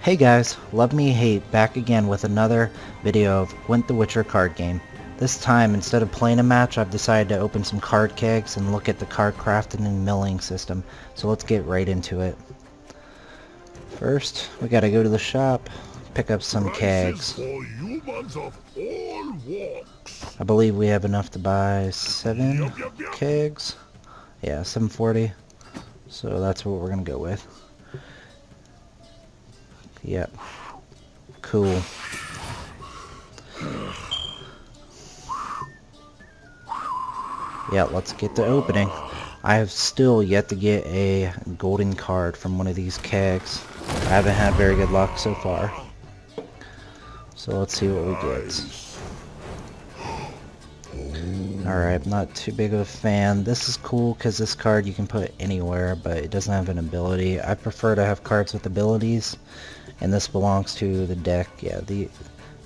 Hey guys, Love Me Hate back again with another video of Gwent the Witcher card game. This time, instead of playing a match, I've decided to open some card kegs and look at the card crafting and milling system. So let's get right into it. First, we gotta go to the shop, pick up some kegs. For humans of all walks. I believe we have enough to buy 7 Yup. kegs. Yeah, 740. So that's what we're gonna go with. Yep. Cool. Yeah, let's get to opening. I have still yet to get a golden card from one of these kegs. I haven't had very good luck so far. So let's see what we get. Alright, I'm not too big of a fan. This is cool because this card you can put anywhere, but it doesn't have an ability. I prefer to have cards with abilities, and this belongs to the deck. Yeah, I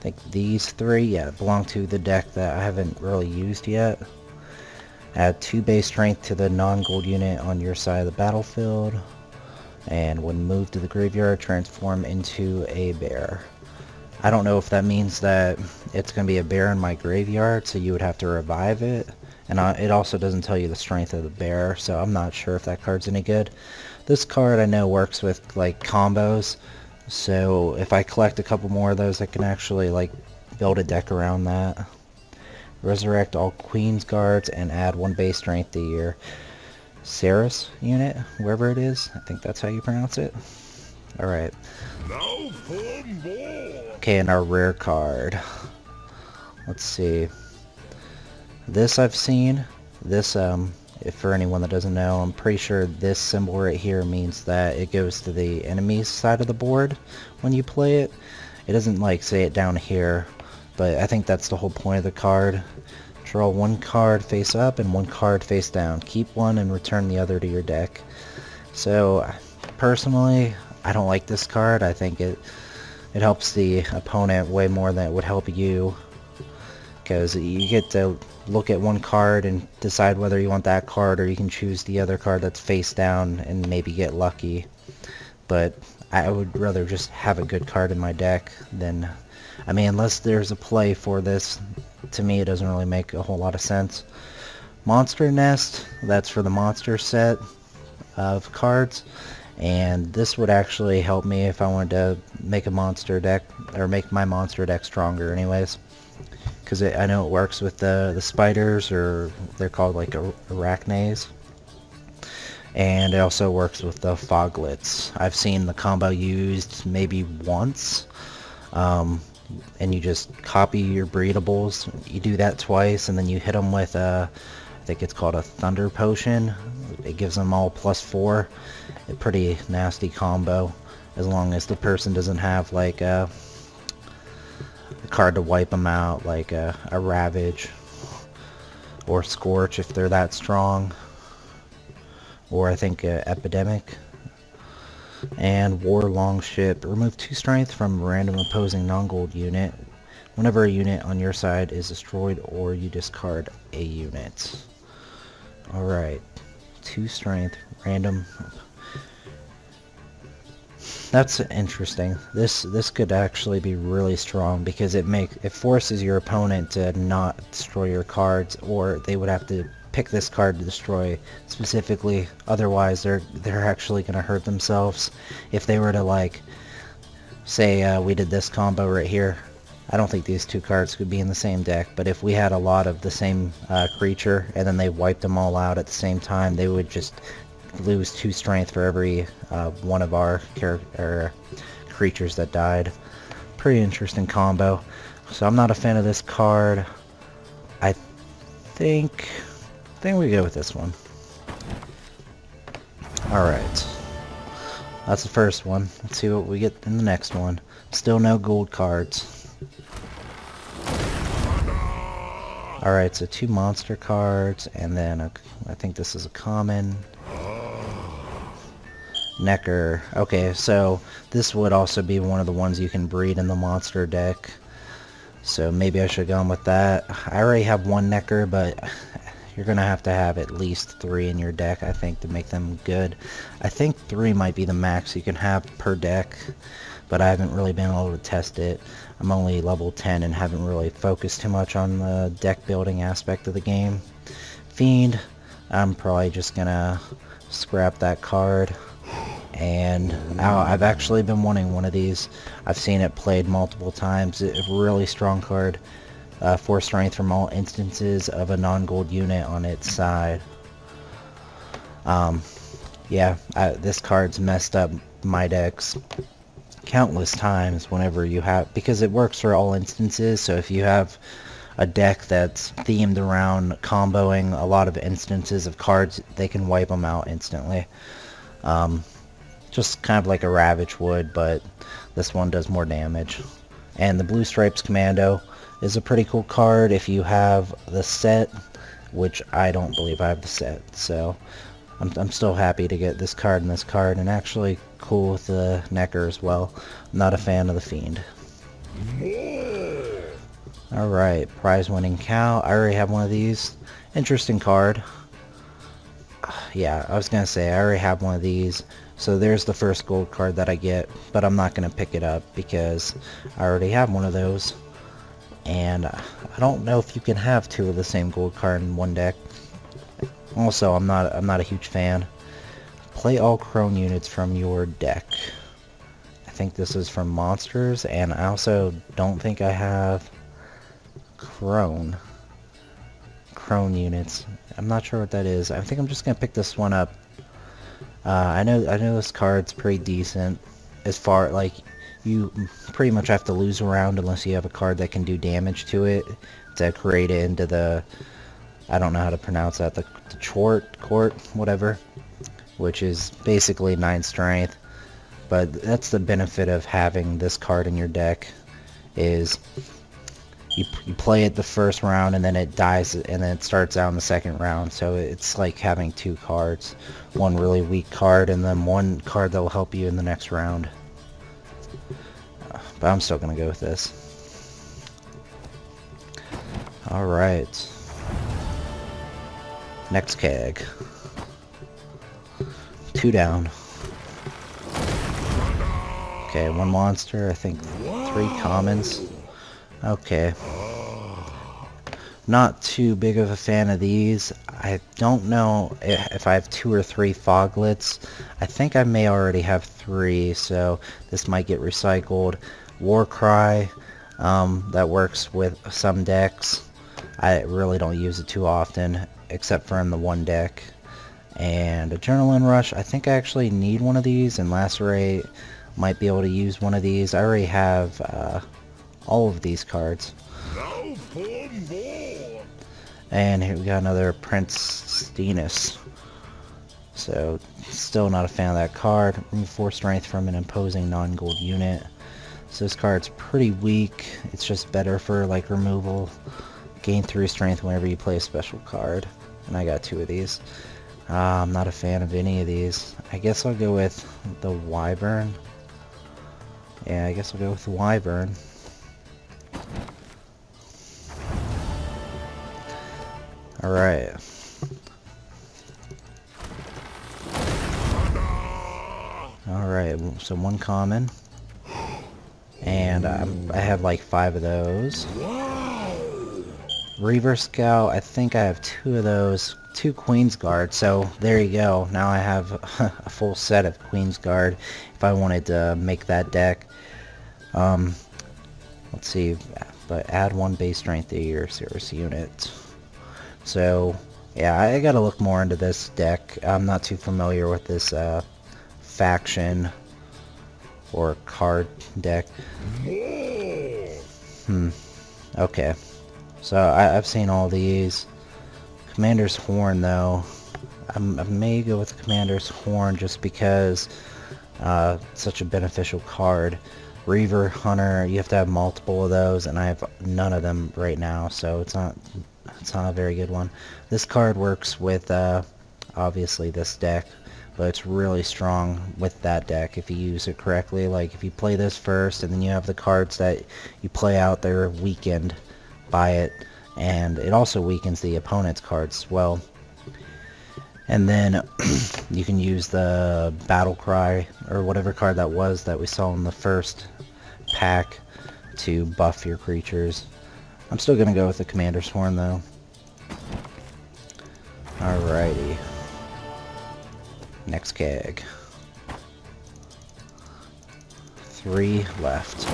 think these three, yeah, belong to the deck that I haven't really used yet. Add 2 base strength to the non-gold unit on your side of the battlefield, and when moved to the graveyard, transform into a bear. I don't know if that means that it's going to be a bear in my graveyard, so you would have to revive it. And it also doesn't tell you the strength of the bear, so I'm not sure if that card's any good. This card I know works with like combos, so if I collect a couple more of those, I can actually like build a deck around that. Resurrect all Queen's guards and add 1 base strength to your Saris unit, wherever it is. I think that's how you pronounce it. Alright. Now for more. Okay, and our rare card. Let's see. This I've seen. This, if for anyone that doesn't know, I'm pretty sure this symbol right here means that it goes to the enemy's side of the board when you play it. It doesn't like say it down here, but I think that's the whole point of the card. Draw 1 card face up and 1 card face down. Keep 1 and return the other to your deck. So, personally, I don't like this card. I think it helps the opponent way more than it would help you, because you get to look at 1 card and decide whether you want that card, or you can choose the other card that's face down and maybe get lucky. But I would rather just have a good card in my deck than, I mean, unless there's a play for this, to me it doesn't really make a whole lot of sense. Monster Nest, that's for the monster set of cards, and this would actually help me if I wanted to make a monster deck, or make my monster deck stronger anyways, because I know it works with the spiders, or they're called like arachnes, and it also works with the foglets. I've seen the combo used maybe once, and you just copy your breedables. You do that twice, and then you hit them with I think it's called a thunder potion. It gives them all +4. A pretty nasty combo, as long as the person doesn't have like a card to wipe them out, like a Ravage or Scorch if they're that strong, or I think Epidemic. And War Longship. Remove 2 strength from random opposing non-gold unit whenever a unit on your side is destroyed, or you discard a unit. Alright, 2 strength, random. That's interesting. This could actually be really strong, because it forces your opponent to not destroy your cards, or they would have to pick this card to destroy specifically. Otherwise, they're actually going to hurt themselves. If they were to, like, say we did this combo right here, I don't think these 2 cards could be in the same deck, but if we had a lot of the same creature and then they wiped them all out at the same time, they would just lose 2 strength for every one of our creatures that died. Pretty interesting combo. So I'm not a fan of this card. I think we go with this one. Alright. That's the first one. Let's see what we get in the next one. Still no gold cards. Alright, so 2 monster cards, and then I think this is a common. Necker. Okay, so this would also be one of the ones you can breed in the monster deck. So maybe I should have gone with that. I already have 1 Necker, but you're going to have at least 3 in your deck, I think, to make them good. I think 3 might be the max you can have per deck. but I haven't really been able to test it. I'm only level 10 and haven't really focused too much on the deck building aspect of the game. Fiend, I'm probably just gonna scrap that card. And I've actually been wanting one of these. I've seen it played multiple times. It's a really strong card. 4 strength from all instances of a non-gold unit on its side. Yeah, this card's messed up my decks countless times whenever you have, because it works for all instances. So if you have a deck that's themed around comboing a lot of instances of cards, they can wipe them out instantly. Just kind of like a Ravage would, but this one does more damage. And the Blue Stripes Commando is a pretty cool card if you have the set, which I don't believe I have the set, so I'm still happy to get this card and this card, and actually cool with the Necker as well. I'm not a fan of the Fiend. Alright, prize-winning cow. I already have one of these. Interesting card. Yeah, I was gonna say, I already have one of these. So there's the first gold card that I get, but I'm not gonna pick it up because I already have one of those. And I don't know if you can have 2 of the same gold card in one deck. Also, I'm not a huge fan. Play all crone units from your deck. I think this is from monsters, and I also don't think I have crone units. I'm not sure what that is. I think I'm just gonna pick this one up. I know this card's pretty decent. As far, like, you pretty much have to lose a round unless you have a card that can do damage to it to create it into the, I don't know how to pronounce that, the court, whatever, which is basically 9 strength. But that's the benefit of having this card in your deck, is you play it the first round and then it dies and then it starts out in the second round. So it's like having 2 cards, one really weak card and then one card that will help you in the next round. But I'm still gonna go with this. Alright. Next keg. 2 down. Okay, 1 monster, I think 3 commons. Okay. Not too big of a fan of these. I don't know if I have 2 or 3 foglets. I think I may already have 3, so this might get recycled. Warcry, that works with some decks. I really don't use it too often, except for in the one deck. And Adrenaline Rush, I think I actually need one of these, and Lacerate might be able to use one of these. I already have all of these cards. Now for more. And here we got another Prince Stenus. So, still not a fan of that card. Remove 4 strength from an imposing non-gold unit. So this card's pretty weak. It's just better for like removal. Gain 3 strength whenever you play a special card. And I got 2 of these. I'm not a fan of any of these. I guess I'll go with the Wyvern. Yeah, I guess I'll go with the Wyvern. Alright. Alright, so 1 common. And I have like 5 of those. Reaver Scout, I think I have 2 of those. 2 Queen's Guard, so there you go. Now I have a full set of Queen's Guard if I wanted to make that deck. Let's see, but add 1 base strength to your service unit. So, yeah, I gotta look more into this deck. I'm not too familiar with this faction or card deck. Okay. So I've seen all these. Commander's Horn, though. I may go with Commander's Horn just because it's such a beneficial card. Reaver Hunter, you have to have multiple of those, and I have none of them right now, so it's not a very good one. This card works with obviously this deck, but it's really strong with that deck if you use it correctly. Like if you play this first and then you have the cards that you play out, they're weakened by it, and it also weakens the opponent's cards as well. And then you can use the battle cry or whatever card that was that we saw in the first pack to buff your creatures. I'm still gonna go with the Commander's Horn though. Alrighty. Next keg. 3 left.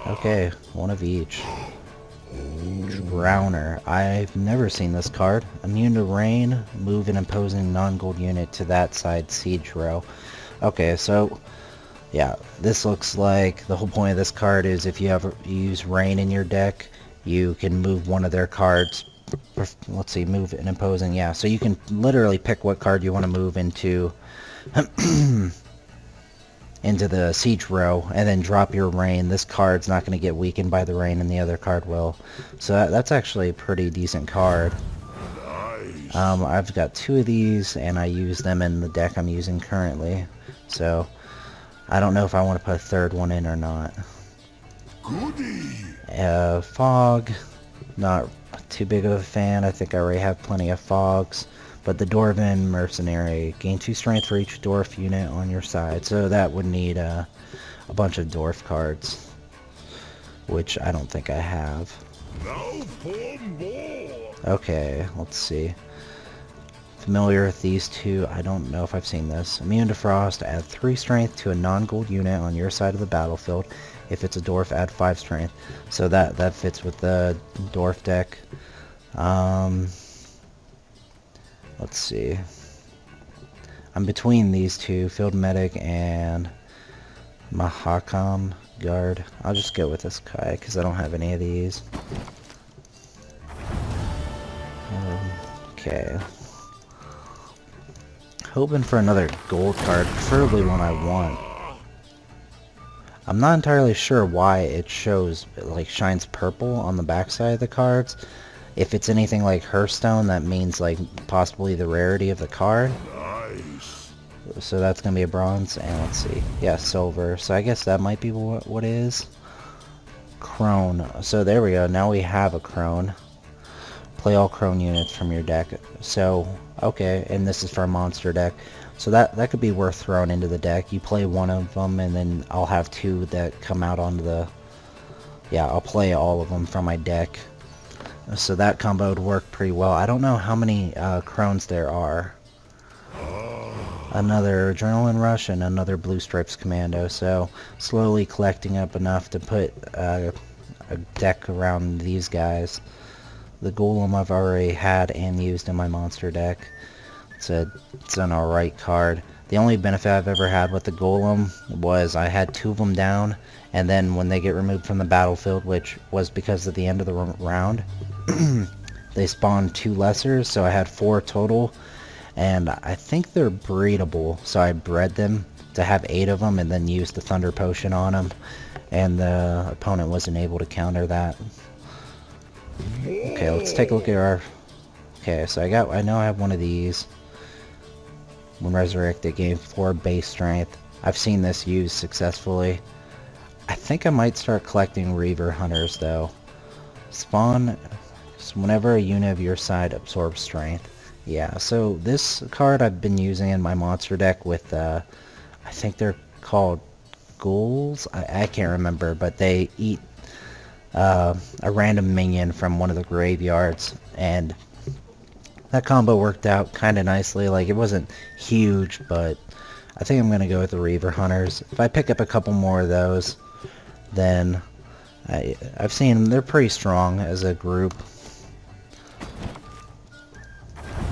Okay, one of each. Drowner. I've never seen this card. Immune to rain. Move an imposing non-gold unit to that side siege row. Okay, so yeah, this looks like the whole point of this card is if you use rain in your deck, you can move one of their cards. Let's see, move an imposing. Yeah, so you can literally pick what card you want to move into into the siege row and then drop your rain. This card's not going to get weakened by the rain and the other card will. So that's actually a pretty decent card. I've got 2 of these and I use them in the deck I'm using currently. So I don't know if I want to put a 3rd one in or not. Fog, not too big of a fan. I think I already have plenty of fogs. But the Dwarven Mercenary, gain 2 strength for each dwarf unit on your side. So that would need a bunch of dwarf cards, which I don't think I have. Okay, let's see. Familiar with these 2, I don't know if I've seen this. Immune to Frost, add 3 strength to a non-gold unit on your side of the battlefield. If it's a dwarf, add 5 strength. So that fits with the dwarf deck. Let's see. I'm between these 2, Field Medic and Mahakam Guard. I'll just go with this guy because I don't have any of these. Okay. Hoping for another gold card, preferably one I want. I'm not entirely sure why it shows, like, shines purple on the backside of the cards. If it's anything like Hearthstone, that means, like, possibly the rarity of the card. Nice. So that's going to be a bronze, and let's see. Yeah, silver. So I guess that might be what it is. Crone. So there we go. Now we have a Crone. Play all Crone units from your deck. So, okay, and this is for a monster deck. So that could be worth throwing into the deck. You play one of them, and then I'll have 2 that come out onto the... Yeah, I'll play all of them from my deck. So that combo would work pretty well. I don't know how many Crones there are. Another Adrenaline Rush and another Blue Stripes Commando. So slowly collecting up enough to put a deck around these guys. The Golem I've already had and used in my monster deck. It's an alright card. The only benefit I've ever had with the Golem was I had 2 of them down, and then when they get removed from the battlefield, which was because at the end of the round, they spawned 2 lessers, so I had 4 total, and I think they're breedable, so I bred them to have 8 of them and then used the Thunder Potion on them, and the opponent wasn't able to counter that. Okay, let's take a look at our... Okay, so I know I have one of these. When resurrected, gain 4 base strength. I've seen this used successfully. I think I might start collecting Reaver Hunters though. Spawn whenever a unit of your side absorbs strength. Yeah, so this card I've been using in my monster deck with, I think they're called ghouls? I can't remember, but they eat a random minion from one of the graveyards, and that combo worked out kind of nicely. Like, it wasn't huge, but I think I'm going to go with the Reaver Hunters. If I pick up a couple more of those, then I've seen they're pretty strong as a group.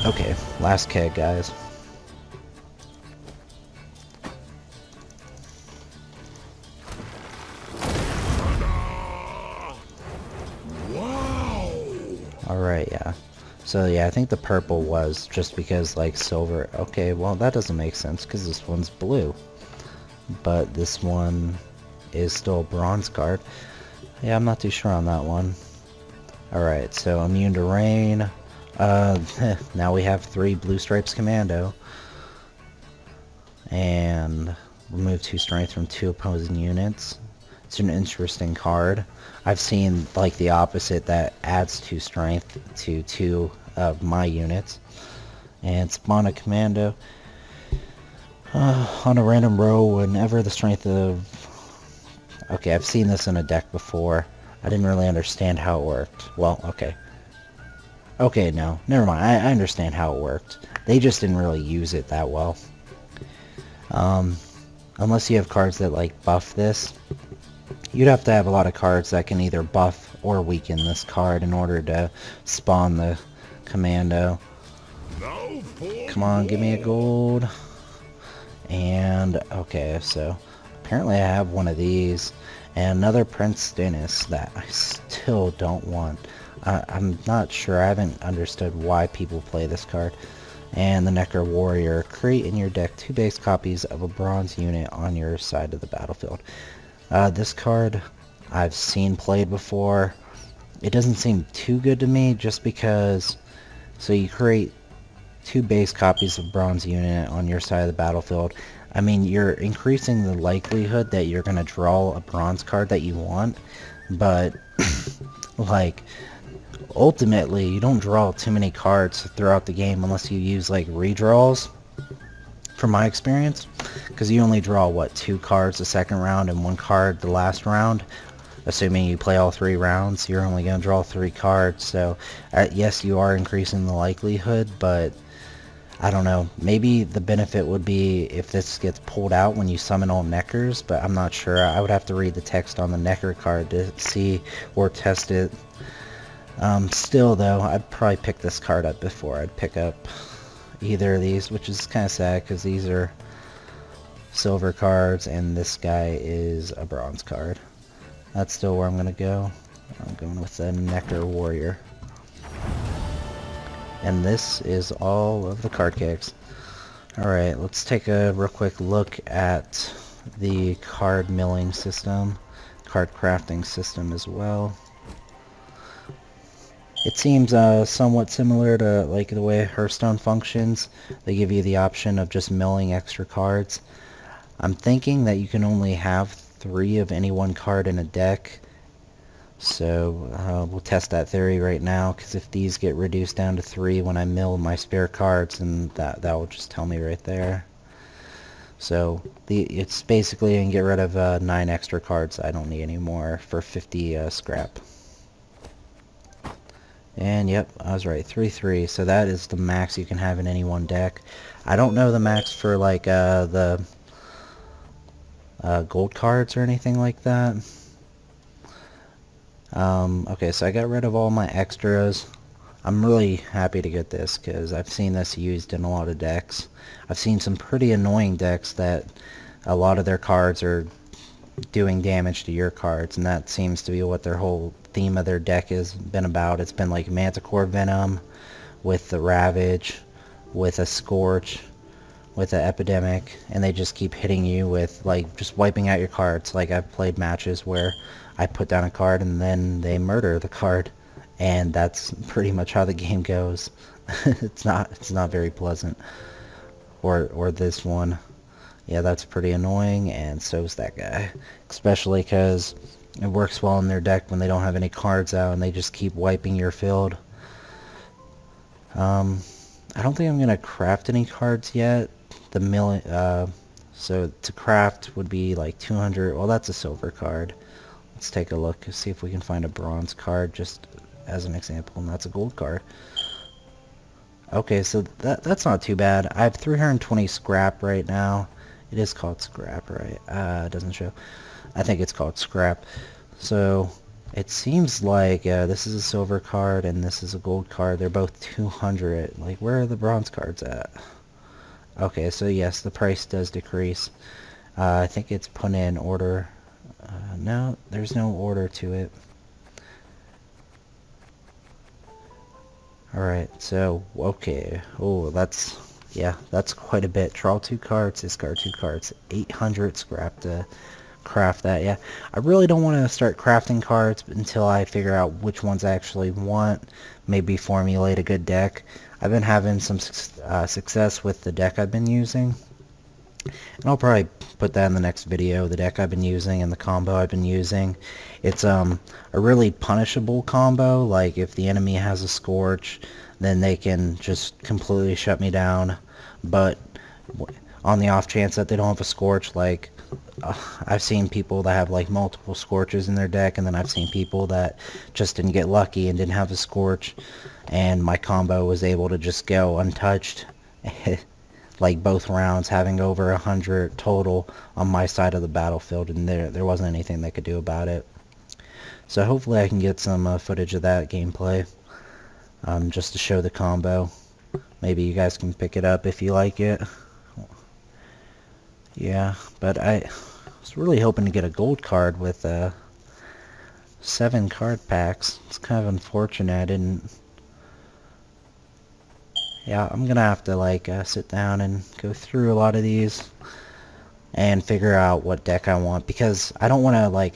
Okay, last keg, guys. Wow. Alright, yeah. So yeah, I think the purple was just because, like, silver... Okay, well, that doesn't make sense because this one's blue. But this one is still a bronze card. Yeah, I'm not too sure on that one. Alright, so immune to rain. Now we have 3 Blue Stripes Commando. And remove 2 strength from 2 opposing units. It's an interesting card. I've seen, like, the opposite that adds 2 strength to 2 of my units. and spawn a commando on a random row whenever the strength of... Okay, I've seen this in a deck before. I didn't really understand how it worked. Well, okay. Okay, no, never mind. I understand how it worked. They just didn't really use it that well. Unless you have cards that like buff this, you'd have to have a lot of cards that can either buff or weaken this card in order to spawn the commando. Now for Come on, give me a gold. And, okay, so apparently I have one of these. And another Prince Dennis that I still don't want. I'm not sure. I haven't understood why people play this card. And the Necker Warrior. Create in your deck 2 base copies of a bronze unit on your side of the battlefield. This card I've seen played before. It doesn't seem too good to me just because... So you create 2 base copies of bronze unit on your side of the battlefield. I mean, you're increasing the likelihood that you're going to draw a bronze card that you want, but like ultimately you don't draw too many cards throughout the game unless you use like redraws, from my experience, because you only draw what, 2 cards the second round and 1 card the last round. Assuming you play all 3 rounds, you're only going to draw 3 cards. So yes, you are increasing the likelihood, but I don't know. Maybe the benefit would be if this gets pulled out when you summon all Neckers, but I'm not sure. I would have to read the text on the Necker card to see or test it. Still though, I'd probably pick this card up before I'd pick up either of these, which is kind of sad because these are silver cards and this guy is a bronze card. That's still where I'm going to go. I'm going with the Necker Warrior. And this is all of the card kegs. Alright, let's take a real quick look at the card milling system, card crafting system as well. It seems somewhat similar to like the way Hearthstone functions. They give you the option of just milling extra cards. I'm thinking that you can only have 3 of any one card in a deck. So we'll test that theory right now, because if these get reduced down to 3 when I mill my spare cards, then that will just tell me right there. So it's basically you can get rid of 9 extra cards I don't need anymore for 50 scrap. And yep, I was right, 3/3. So that is the max you can have in any one deck. I don't know the max for like the gold cards or anything like that. Okay, so I got rid of all my extras. I'm really happy to get this because I've seen this used in a lot of decks. I've seen some pretty annoying decks that a lot of their cards are doing damage to your cards, and that seems to be what their whole theme of their deck has been about. It's been like Manticore Venom with the Ravage, with a Scorch, with an Epidemic, and they just keep hitting you with like just wiping out your cards. Like I've played matches where I put down a card and then they murder the card, and that's pretty much how the game goes. It's not very pleasant. Or this one. Yeah, that's pretty annoying, and so's that guy. Especially because it works well in their deck when they don't have any cards out and they just keep wiping your field. I don't think I'm gonna craft any cards yet. So to craft would be like 200. Well, that's a silver card. Let's take a look and see if we can find a bronze card just as an example, and that's a gold card. Okay, so that's not too bad. I have 320 scrap right now. It is called scrap, right? It doesn't show. I think it's called scrap. So it seems like this is a silver card and this is a gold card. They're both 200. Like, where are the bronze cards at? Okay, so yes, the price does decrease. I think it's put in order. No, there's no order to it. Alright, so, okay. Oh, yeah, that's quite a bit. Draw 2 cards, discard 2 cards. 800 scrap to craft that. Yeah, I really don't want to start crafting cards until I figure out which ones I actually want. Maybe formulate a good deck. I've been having some success with the deck I've been using. And I'll probably put that in the next video, the deck I've been using and the combo I've been using. It's a really punishable combo. Like if the enemy has a Scorch, then they can just completely shut me down. But on the off chance that they don't have a Scorch, like I've seen people that have like multiple Scorches in their deck, and then I've seen people that just didn't get lucky and didn't have a Scorch, and my combo was able to just go untouched like both rounds, having over 100 total on my side of the battlefield, and there wasn't anything they could do about it. So hopefully I can get some footage of that gameplay, just to show the combo. Maybe you guys can pick it up if you like it. Yeah, but I was really hoping to get a gold card with 7 card packs. It's kind of unfortunate I didn't. Yeah, I'm gonna have to like sit down and go through a lot of these and figure out what deck I want, because I don't want to like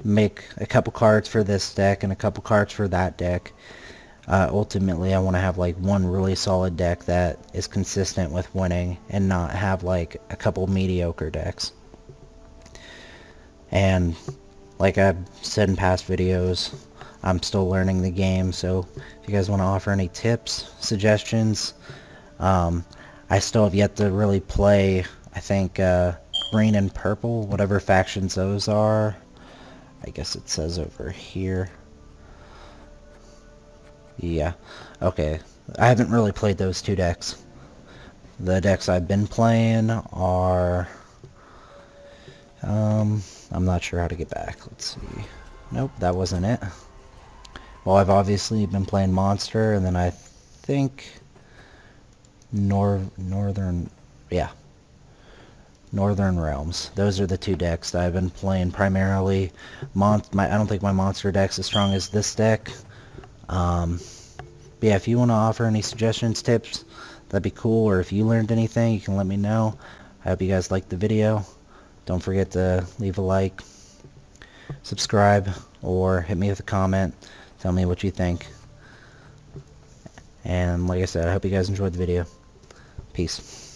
make a couple cards for this deck and a couple cards for that deck. Ultimately, I want to have like one really solid deck that is consistent with winning, and not have like a couple mediocre decks. And like I've said in past videos, I'm still learning the game, so if you guys want to offer any tips, suggestions, I still have yet to really play, I think, green and purple, whatever factions those are. I guess it says over here. Yeah, okay. I haven't really played those 2 decks. The decks I've been playing are... I'm not sure how to get back. Let's see. Nope, that wasn't it. Well, I've obviously been playing Monster, and then I think Northern Realms. Those are the 2 decks that I've been playing primarily. I don't think my Monster deck's as strong as this deck. But yeah, if you want to offer any suggestions, tips, that'd be cool. Or if you learned anything, you can let me know. I hope you guys liked the video. Don't forget to leave a like, subscribe, or hit me with a comment. Tell me what you think. And like I said, I hope you guys enjoyed the video. Peace.